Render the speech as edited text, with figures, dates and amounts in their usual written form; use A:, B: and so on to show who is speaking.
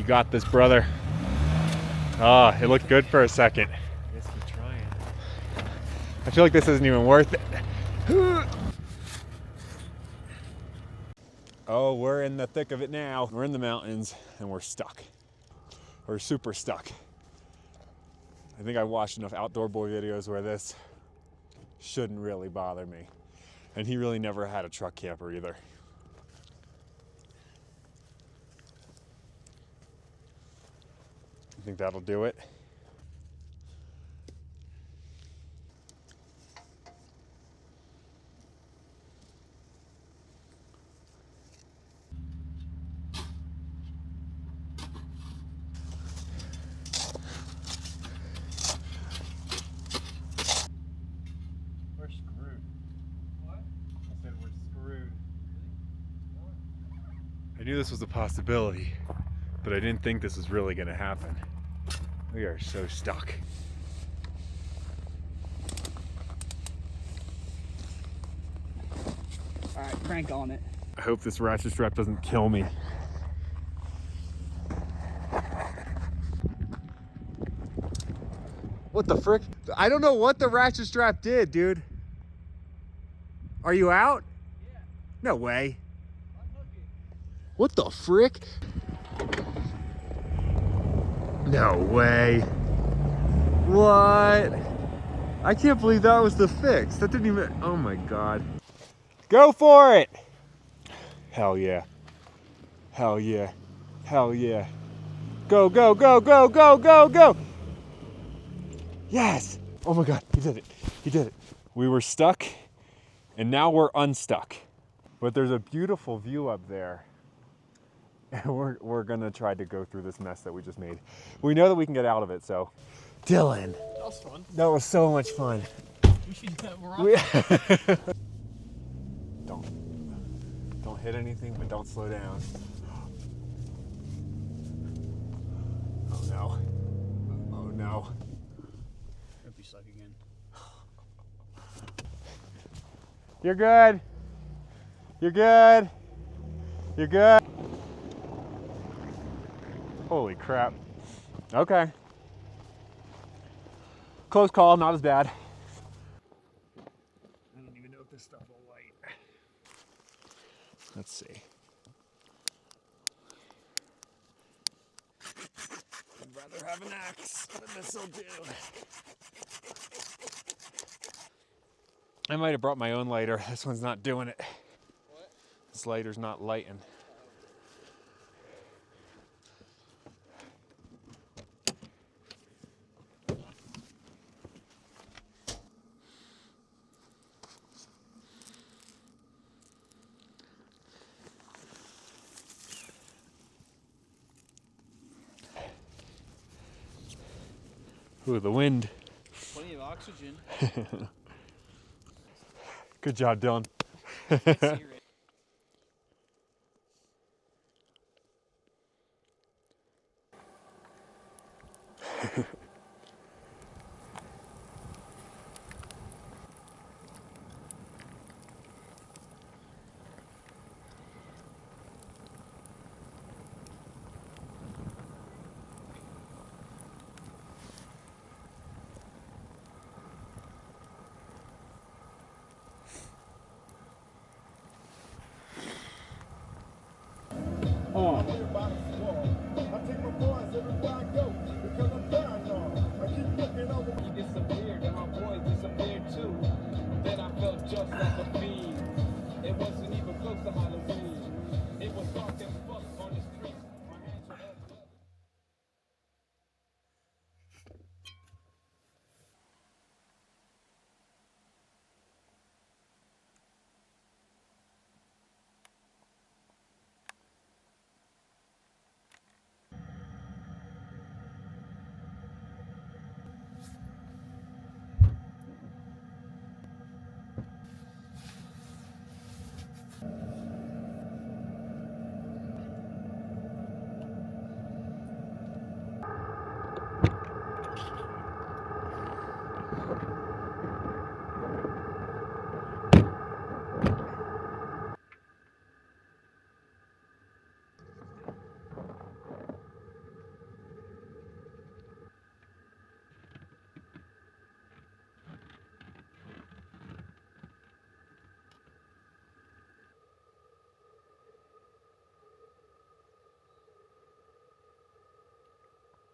A: got this, brother. Ah, it looked good for a second.
B: I guess keep trying.
A: I feel like this isn't even worth it. Oh, we're in the thick of it now. We're in the mountains and we're stuck. We're super stuck. I think I watched enough Outdoor Boy videos where this shouldn't really bother me. And he really never had a truck camper either. You think that'll do it?
B: We're screwed. What? I said we're screwed.
A: I knew this was a possibility, but I didn't think this was really gonna happen. We are so stuck.
C: All right, crank on it.
A: I hope this ratchet strap doesn't kill me. What the frick? I don't know what the ratchet strap did, dude. Are you out?
C: Yeah.
A: No way.
C: Unhook it.
A: What the frick? No way. What? I can't believe that was the fix. That didn't even, oh my God. Go for it. Hell yeah. Hell yeah. Hell yeah. Go, go, go, go, go, go, go. Yes. Oh my God, he did it. He did it. We were stuck and now we're unstuck. But there's a beautiful view up there. And we're gonna try to go through this mess that we just made. We know that we can get out of it, so. Dylan.
C: That was fun.
A: That was so much fun.
C: We should do that more often.
A: Don't hit anything, but don't slow down. Oh no. Oh no.
C: Hope you suck again.
A: You're good. You're good. You're good. Holy crap. Okay. Close call, not as bad. I don't even know if this stuff will light. Let's see. I'd rather have an axe, but this'll do. I might have brought my own lighter. This one's not doing it.
C: What?
A: This lighter's not lighting. Ooh, the wind.
C: Plenty of oxygen.
A: Good job, Dylan.
C: Can't see your